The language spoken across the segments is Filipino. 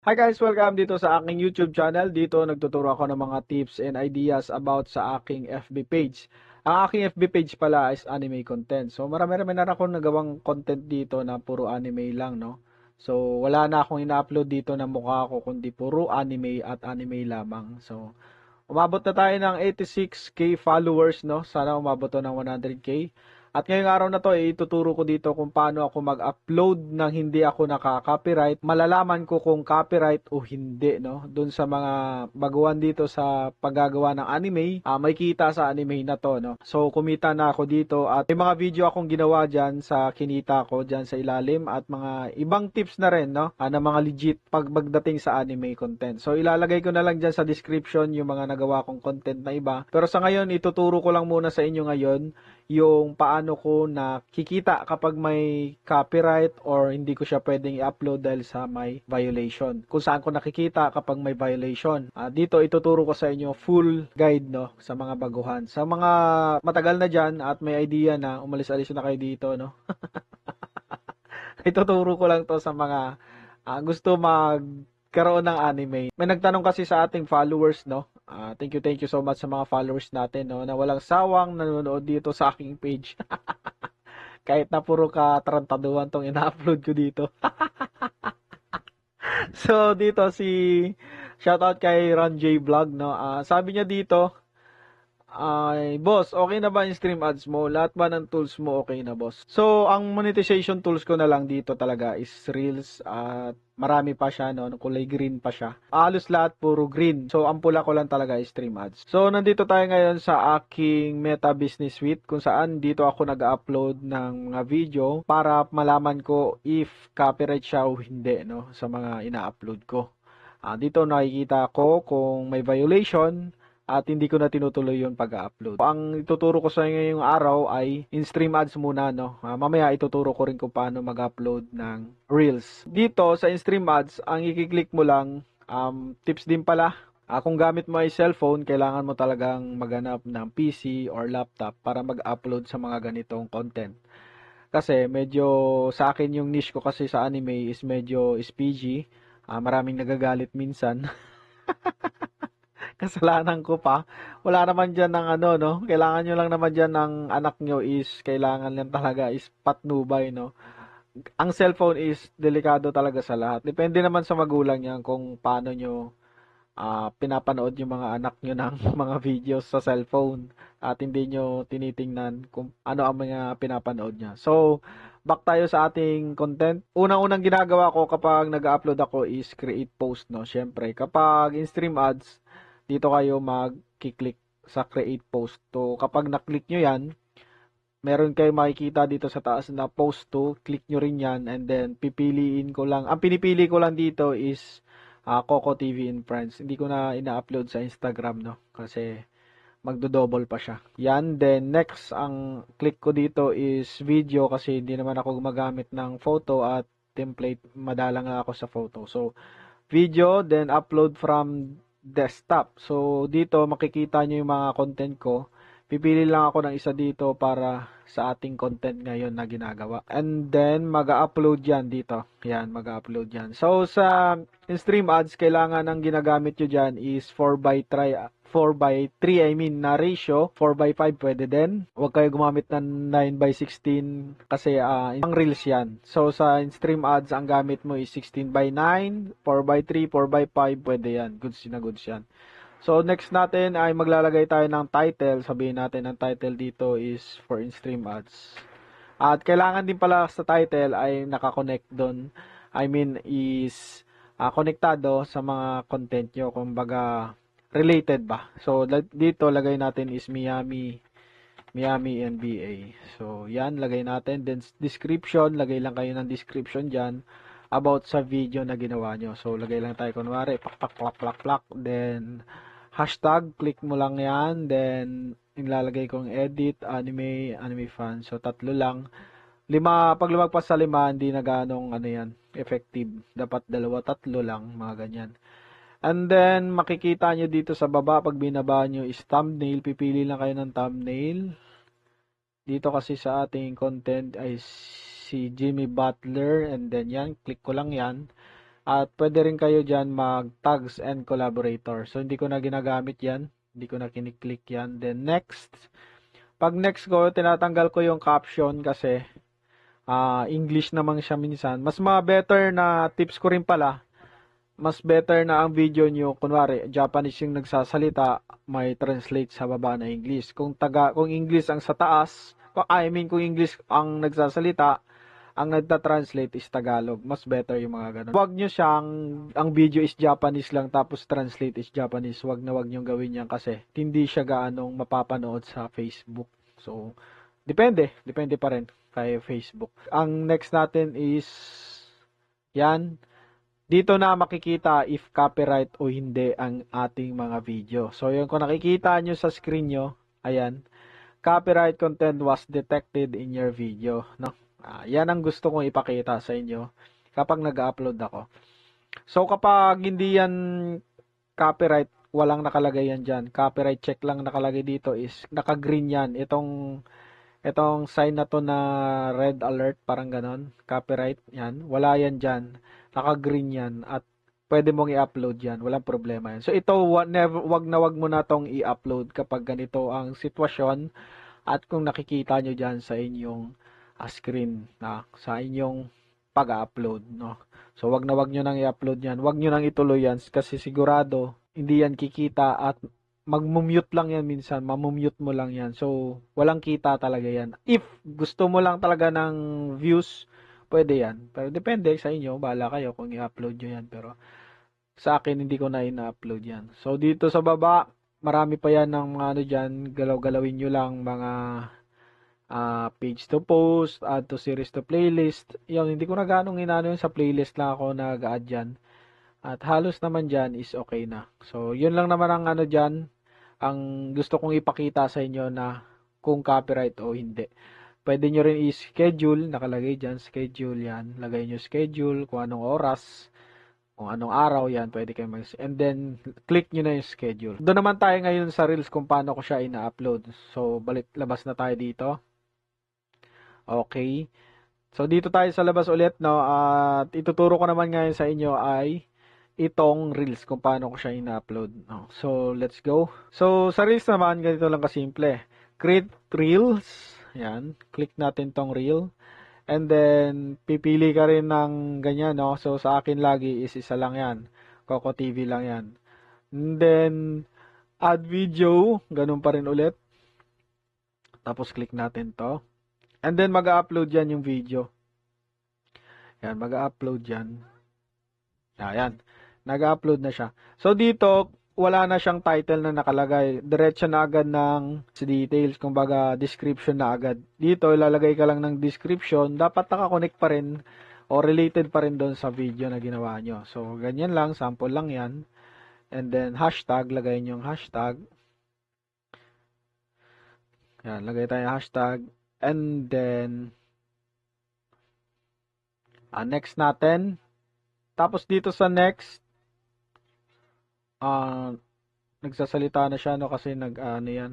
Hi guys! Welcome dito sa aking YouTube channel. Dito nagtuturo ako ng mga tips and ideas about sa aking FB page. Ang aking FB page pala is anime content. So marami-rami na akong nagawang content dito na puro anime lang, no? So wala na akong ina-upload dito na mukha ko kundi puro anime at anime lamang. So umabot na tayo ng 86k followers, no? Sana umabot to ng 100k. At ngayong araw na to, ituturo ko dito kung paano ako mag-upload nang hindi ako naka-copyright. Malalaman ko kung copyright o hindi, no? Doon sa mga baguhan dito sa paggagawa ng anime, may kita sa anime na to, no? So, kumita na ako dito at may mga video akong ginawa dyan sa kinita ko dyan sa ilalim at mga ibang tips na rin, no? Na mga legit pagdating sa anime content. So, ilalagay ko na lang dyan sa description yung mga nagawa kong content na iba. Pero sa ngayon, ituturo ko lang muna sa inyo ngayon yung paano ko nakikita kapag may copyright or hindi ko siya pwedeng i-upload dahil sa may violation. Kung saan ko nakikita kapag may violation. Dito ituturo ko sa inyo full guide, no, sa mga baguhan. Sa mga matagal na dyan at may idea na umalis-alis na kayo dito, no. Ituturo ko lang to sa mga gusto magkaroon ng anime. May nagtanong kasi sa ating followers, no. Thank you so much sa mga followers natin, no, na walang sawang nanonood dito sa aking page. Kahit na puro katarantaduhan tong ina-upload ko dito. So dito shoutout kay Ron J Vlog, no. Sabi niya dito, boss, okay na ba yung stream ads mo? Lahat ba ng tools mo okay na, boss? So, ang monetization tools ko na lang dito talaga is Reels at marami pa siya, no? Kulay green pa siya. Halos lahat puro green. So, ang pula ko lang talaga is stream ads. So, nandito tayo ngayon sa aking Meta Business Suite kung saan dito ako nag-upload ng mga video para malaman ko if copyright siya o hindi, no? Sa mga ina-upload ko. Dito nakikita ko kung may violation at hindi ko na tinutuloy yung pag-upload. Ang ituturo ko sa inyo ngayong araw ay in-stream ads muna, no? Mamaya ituturo ko rin kung paano mag-upload ng Reels. Dito sa in-stream ads, ang i-click mo lang, tips din pala, kung gamit mo ay cellphone, kailangan mo talagang maghanap ng PC or laptop para mag-upload sa mga ganitong content. Kasi medyo sa akin yung niche ko kasi sa anime is medyo SPG. Maraming nagagalit minsan. Kasalanan ko pa. Wala naman dyan ng ano, no? Kailangan nyo lang naman dyan ng anak nyo is, kailangan lang talaga is patnubay, no? Ang cellphone is delikado talaga sa lahat. Depende naman sa magulang yan kung paano nyo pinapanood yung mga anak nyo ng mga videos sa cellphone at hindi nyo tinitingnan kung ano ang mga pinapanood niya. So, back tayo sa ating content. Unang-unang ginagawa ko kapag nag-upload ako is create post, no? Siyempre, kapag in-stream ads, dito kayo mag-click sa create post. So, kapag na-click nyo yan, meron kayo makikita dito sa taas na post to, click nyo rin yan and then pipiliin ko lang. Ang pinipili ko lang dito is Coco TV and Friends. Hindi ko na ina-upload sa Instagram, no? Kasi magdo-double pa siya. Yan, then next, ang click ko dito is video kasi hindi naman ako gumagamit ng photo at template. Madalang nga ako sa photo. So, video, then upload from desktop. So, dito makikita nyo yung mga content ko. Pipili lang ako ng isa dito para sa ating content ngayon na ginagawa. And then, mag-upload yan dito. Yan, mag-upload yan. So, sa in-stream ads, kailangan ang ginagamit nyo dyan is 4:3, I mean, na ratio. 4:5 pwede din. Huwag kayo gumamit ng 9:16 kasi ang reels yan. So, sa in-stream ads, ang gamit mo is 16:9, 4:3, 4:5, pwede yan. Goods na goods yan. So, next natin ay maglalagay tayo ng title. Sabihin natin ang title dito is for in-stream ads. At kailangan din pala sa title ay nakakonect doon. I mean, is konektado sa mga content nyo. Kumbaga, related ba? So, dito lagay natin is Miami NBA. So, yan, lagay natin. Then, description, lagay lang kayo ng description dyan about sa video na ginawa nyo. So, lagay lang tayo kunwari, plak. Then, hashtag, click mo lang yan. Then, nilalagay kong edit, anime fan. So, 3 lang. 5, pag lumagpas sa 5, hindi na ganong effective. Dapat 2, 3 lang, mga ganyan. And then, makikita nyo dito sa baba, pag binaba nyo is thumbnail. Pipili lang kayo ng thumbnail. Dito kasi sa ating content ay si Jimmy Butler. And then yan, click ko lang yan. At pwede rin kayo dyan mag-tags and collaborator. So, hindi ko na ginagamit yan. Hindi ko na kiniklik yan. Then, next. Pag next ko, tinatanggal ko yung caption kasi English naman siya minsan. Mas better na tips ko rin pala. Mas better na ang video nyo, kunwari, Japanese yung nagsasalita, may translate sa baba na English. Kung English ang sa taas, kung English ang nagsasalita, ang nagta-translate is Tagalog. Mas better yung mga ganun. Huwag nyo siyang, ang video is Japanese lang, tapos translate is Japanese. Huwag nyo gawin yan kasi hindi siya gaanong mapapanood sa Facebook. So, depende pa rin kay Facebook. Ang next natin is, yan, dito na makikita if copyright o hindi ang ating mga video. So, yung kung nakikita nyo sa screen nyo, ayan, copyright content was detected in your video. No? Yan ang gusto kong ipakita sa inyo kapag nag-upload ako. So, kapag hindi yan copyright, walang nakalagay yan dyan. Copyright check lang nakalagay dito is naka-green yan. Itong sign na to na red alert, parang ganon. Copyright, yan. Wala yan dyan. Naka-green yan at pwede mong i-upload yan. Walang problema yan. So, ito, wag mo na tong i-upload kapag ganito ang sitwasyon at kung nakikita nyo dyan sa inyong screen na sa inyong pag-upload. No? So, wag nyo nang i-upload yan. Wag nyo nang ituloy yan kasi sigurado hindi yan kikita at mag-mute lang yan minsan. Mamumute mo lang yan. So, walang kita talaga yan. If gusto mo lang talaga ng views, pwede yan. Pero depende sa inyo. Bahala kayo kung i-upload nyo yan. Pero sa akin, hindi ko na ina-upload yan. So, dito sa baba, marami pa yan ng mga ano dyan. Galaw-galawin nyo lang mga page to post, add to series to playlist. Yun, hindi ko na ganong inano yun sa playlist lang ako nag-add dyan. At halos naman dyan is okay na. So, yun lang naman ang ano dyan. Ang gusto kong ipakita sa inyo na kung copyright o hindi. Pwede nyo rin i-schedule. Nakalagay dyan, schedule yan. Lagay nyo schedule, kung anong oras, kung anong araw yan, pwede kayo and then, click nyo na yung schedule. Doon naman tayo ngayon sa Reels kung paano ko siya ina-upload. So, labas na tayo dito. Okay. So, dito tayo sa labas ulit, no? At ituturo ko naman ngayon sa inyo ay itong Reels kung paano ko siya ina-upload. No? So, let's go. So, sa Reels naman, ganito lang kasimple. Create Reels. Yan. Click natin tong Reel. And then, pipili ka rin ng ganyan, no? So, sa akin lagi is isa lang yan. Coco TV lang yan. And then, add video. Ganun pa rin ulit. Tapos, click natin to. And then, mag-upload yan yung video. Yan, mag-upload yan. Yan. Nag-upload na siya. So, dito, wala na siyang title na nakalagay. Diretso na agad ng details, kumbaga description na agad. Dito, ilalagay ka lang ng description. Dapat nakakonect pa rin o related pa rin doon sa video na ginawa nyo. So, ganyan lang. Sample lang yan. And then, hashtag. Lagay nyo yung hashtag. Yan, lagay tayo hashtag. And then, next natin. Tapos dito sa next, nagsasalita na siya, no, kasi yan.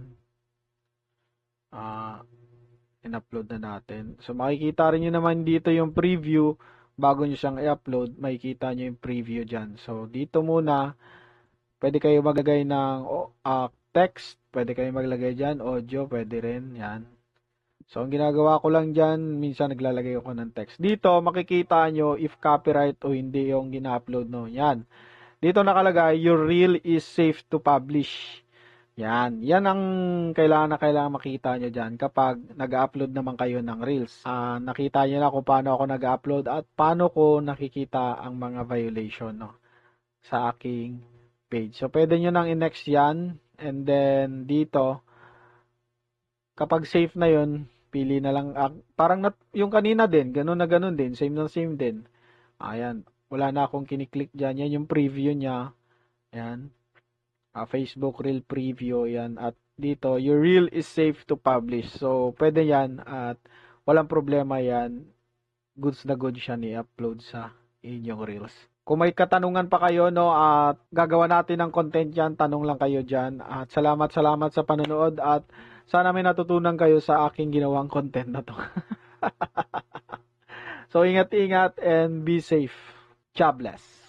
In-upload na natin. So, makikita rin nyo naman dito yung preview. Bago nyo siyang i-upload, makikita nyo yung preview dyan. So, dito muna, pwede kayo maglagay ng text. Pwede kayo maglagay dyan. Audio, pwede rin. Yan. So, ang ginagawa ko lang dyan, minsan naglalagay ako ng text. Dito, makikita nyo if copyright o hindi yung gina-upload, no. Yan. Dito nakalagay, your reel is safe to publish. Yan. Yan ang kailangan makita nyo dyan kapag nag-upload naman kayo ng reels. Nakita nyo na kung paano ako nag-upload at paano ko nakikita ang mga violation, no, sa aking page. So, pwede nyo nang i-next yan. And then, dito, kapag safe na yun, pili na lang, parang yung kanina din, ganun na ganun din, same na same din. Ayan, wala na akong kiniklik dyan, yan yung preview niya, ayan, Facebook Reel Preview, yan, at dito, your reel is safe to publish, so pwede yan, at walang problema yan, goods na good siya ni-upload sa inyong Reels. Kung may katanungan pa kayo, no, at gagawa natin ng content yan, tanong lang kayo dyan, at salamat sa panonood, at sana may natutunan kayo sa aking ginawang content na to. So, ingat-ingat and be safe. God bless.